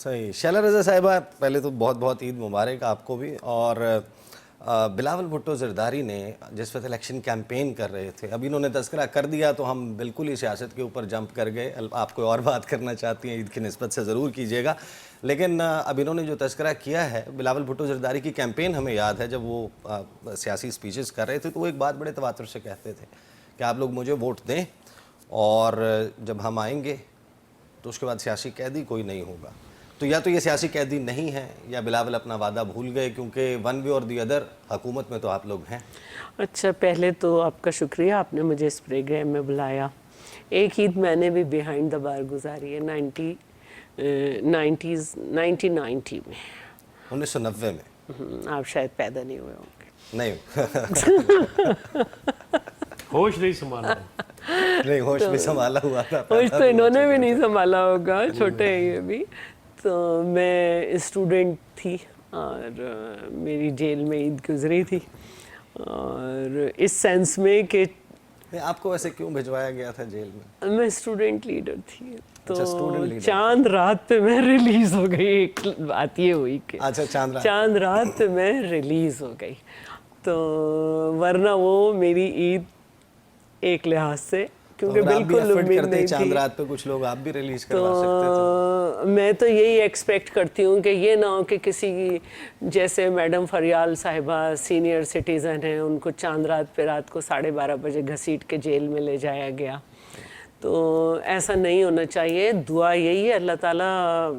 صحیح. شیلا رضا صاحبہ, پہلے تو بہت بہت عید مبارک آپ کو بھی. اور بلاول بھٹو زرداری نے جس وقت الیکشن کیمپین کر رہے تھے, اب انہوں نے تذکرہ کر دیا تو ہم بالکل ہی سیاست کے اوپر جمپ کر گئے. آپ کوئی اور بات کرنا چاہتی ہیں عید کی نسبت سے ضرور کیجیے گا, لیکن اب انہوں نے جو تذکرہ کیا ہے بلاول بھٹو زرداری کی کیمپین, ہمیں یاد ہے جب وہ سیاسی سپیچز کر رہے تھے تو وہ ایک بات بڑے تواتر سے کہتے تھے کہ آپ لوگ مجھے ووٹ دیں اور جب ہم آئیں گے تو اس کے بعد سیاسی قیدی کوئی نہیں ہوگا. تو یا تو یہ سیاسی قیدی نہیں ہیں یا بلاول اپنا وعدہ بھول گئے, کیونکہ ون وے اور دی ادر حکومت میں تو آپ لوگ ہیں. اچھا, پہلے تو آپ کا شکریہ, آپ نے مجھے اس پروگرام میں بلایا. ایک عید میں نے بھی بیہائنڈ دا بار گزاری ہے 1990 میں. 1990 میں؟ آپ شاید پیدا نہیں ہوئے ہوں گے. نہیں. ہوش نہیں سنبھالا. نہیں, ہوش بھی سنبھالا ہوا تھا. ہوش تو انہوں نے بھی نہیں سنبھالا ہوگا, چھوٹے ہیں یہ بھی. تو میں اسٹوڈنٹ تھی اور میری جیل میں عید گزری تھی, اور اس سینس میں کہ آپ کو ویسے کیوں بھجوایا گیا تھا جیل میں؟ میں اسٹوڈنٹ لیڈر تھی, تو اسٹوڈنٹ لیڈر چاند رات پہ میں ریلیز ہو گئی. ایک بات یہ ہوئی کہ اچھا, چاند رات پہ میں ریلیز ہو گئی. تو ورنہ وہ میری عید ایک لحاظ سے, کیونکہ بالکل امید نہیں تھی. چاند رات پہ کچھ لوگ آپ بھی ریلیز کروا سکتے تھے. میں تو یہی ایکسپیکٹ کرتی ہوں کہ یہ نہ ہو کہ کسی جیسے میڈم فریال صاحبہ سینئر سٹیزن ہیں, ان کو چاند رات پہ رات کو 12:30 بجے گھسیٹ کے جیل میں لے جایا گیا. تو ایسا نہیں ہونا چاہیے. دعا یہی ہے اللہ تعالیٰ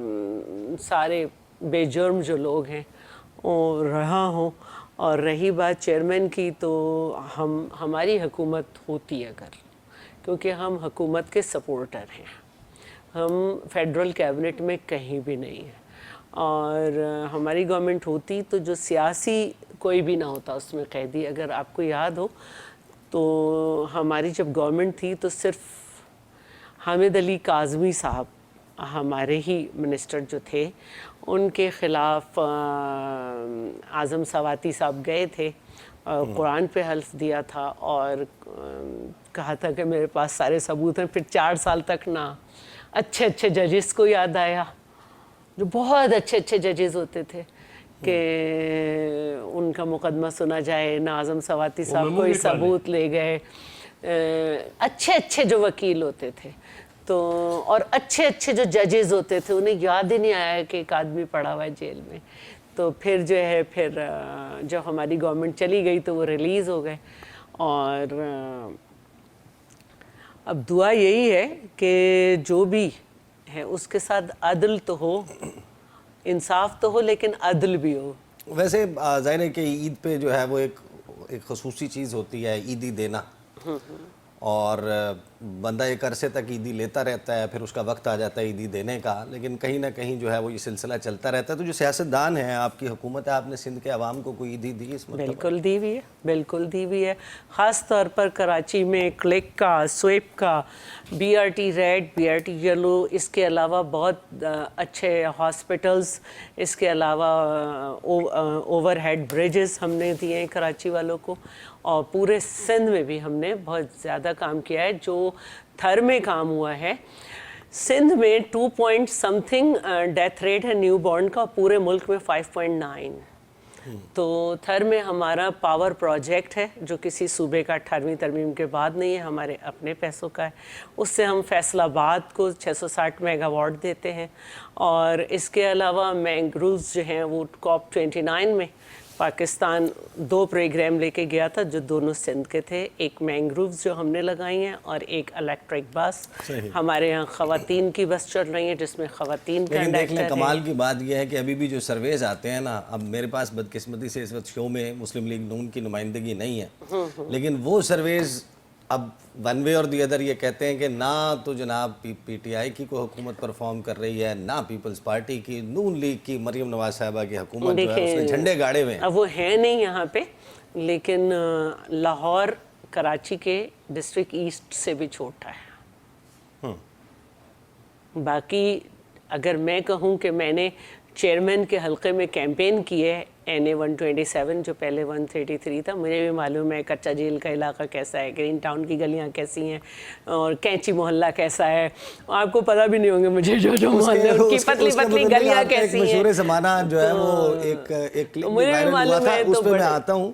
سارے بے جرم جو لوگ ہیں وہ رہا ہوں. اور رہی بات چیئرمین کی, تو ہماری حکومت ہوتی ہے اگر, کیونکہ ہم حکومت کے سپورٹر ہیں, ہم فیڈرل کیبنٹ میں کہیں بھی نہیں ہیں. اور ہماری گورنمنٹ ہوتی تو جو سیاسی کوئی بھی نہ ہوتا اس میں قیدی. اگر آپ کو یاد ہو تو ہماری جب گورنمنٹ تھی تو صرف حامد علی کاظمی صاحب ہمارے ہی منسٹر جو تھے, ان کے خلاف اعظم سواتی صاحب گئے تھے, قرآن پہ حلف دیا تھا اور کہا تھا کہ میرے پاس سارے ثبوت ہیں. پھر 4 سال تک نہ اچھے اچھے ججز کو یاد آیا, جو بہت اچھے اچھے ججز ہوتے تھے, کہ ان کا مقدمہ سنا جائے. نہ اعظم سواتی صاحب کوئی ثبوت لے گئے. اچھے اچھے جو وکیل ہوتے تھے تو, اور اچھے اچھے جو ججز ہوتے تھے, انہیں یاد ہی نہیں آیا کہ ایک آدمی پڑا ہوا ہے جیل میں. تو پھر جو ہے پھر جب ہماری گورنمنٹ چلی گئی تو وہ ریلیز ہو گئے. اور اب دعا یہی ہے کہ جو بھی ہے اس کے ساتھ عدل تو ہو, انصاف تو ہو, لیکن عدل بھی ہو. ویسے ظاہر ہے کہ عید پہ جو ہے وہ ایک خصوصی چیز ہوتی ہے عیدی دینا, اور بندہ ایک عرصے تک عیدی لیتا رہتا ہے, پھر اس کا وقت آ جاتا ہے عیدی دینے کا, لیکن کہیں نہ کہیں جو ہے وہ یہ سلسلہ چلتا رہتا ہے. تو جو سیاستدان ہیں, آپ کی حکومت ہے, آپ نے سندھ کے عوام کو کوئی عیدی دی اس مرتبہ؟ بالکل دی ہوئی ہے, بالکل دی ہوئی ہے. خاص طور پر کراچی میں کلک کا, سویپ کا, B R T red, B R T yellow, اس کے علاوہ بہت اچھے ہاسپٹلز, اس کے علاوہ اوور ہیڈ بریجز ہم نے دیے ہیں کراچی والوں کو. اور پورے سندھ میں بھی ہم نے بہت زیادہ کام کیا ہے. جو تھر میں کام ہوا ہے سندھ میں 2 point some thing death rate ہے نیو بورن کا, پورے ملک میں 5.9. تو تھر میں ہمارا پاور پروجیکٹ ہے جو کسی صوبے کا 18ویں ترمیم کے بعد نہیں ہے, ہمارے اپنے پیسوں کا ہے. اس سے ہم فیصل آباد کو 660 میگا واٹ دیتے ہیں. اور اس کے علاوہ مینگرووز جو ہیں وہ COP 29 میں پاکستان 2 پروگرام لے کے گیا تھا جو دونوں سندھ کے تھے. ایک مینگرووز جو ہم نے لگائی ہیں اور ایک الیکٹرک بس. ہمارے یہاں خواتین کی بس چل رہی ہیں جس میں خواتین کا لیکن دیکھ لیں کمال کی بات یہ ہے کہ ابھی بھی جو سرویز آتے ہیں نا, اب میرے پاس بدقسمتی سے اس وقت شو میں مسلم لیگ نون کی نمائندگی نہیں ہے, لیکن وہ سرویز اب ون وے اور دی ادر یہ کہتے ہیں کہ نہ تو جناب پی ٹی آئی کی کوئی حکومت پرفارم کر رہی ہے, نہ پیپلز پارٹی کی, نون لیگ کی مریم نواز صاحبہ کی حکومت جو ہے اس نے جھنڈے گاڑے ہوئے ہیں. اب وہ ہے نہیں یہاں پہ, لیکن لاہور کراچی کے ڈسٹرکٹ ایسٹ سے بھی چھوٹا ہے. باقی اگر میں کہوں کہ میں نے چیئرمین کے حلقے میں کیمپین کیے NA 127 جو پہلے 133 تھا. مجھے بھی معلوم ہے کچا جھیل کا علاقہ کیسا ہے, گرین ٹاؤن کی گلیاں کیسی ہیں, اور کینچی محلہ کیسا ہے. آپ کو پتہ بھی نہیں ہوں گے مجھے جو محلے ان کی پتلی پتلی گلیاں کیسی ہیں. مشہور زمانہ جو ہے وہ ایک کلپ وائرل ہوا تھا, اس پہ میں آتا ہوں.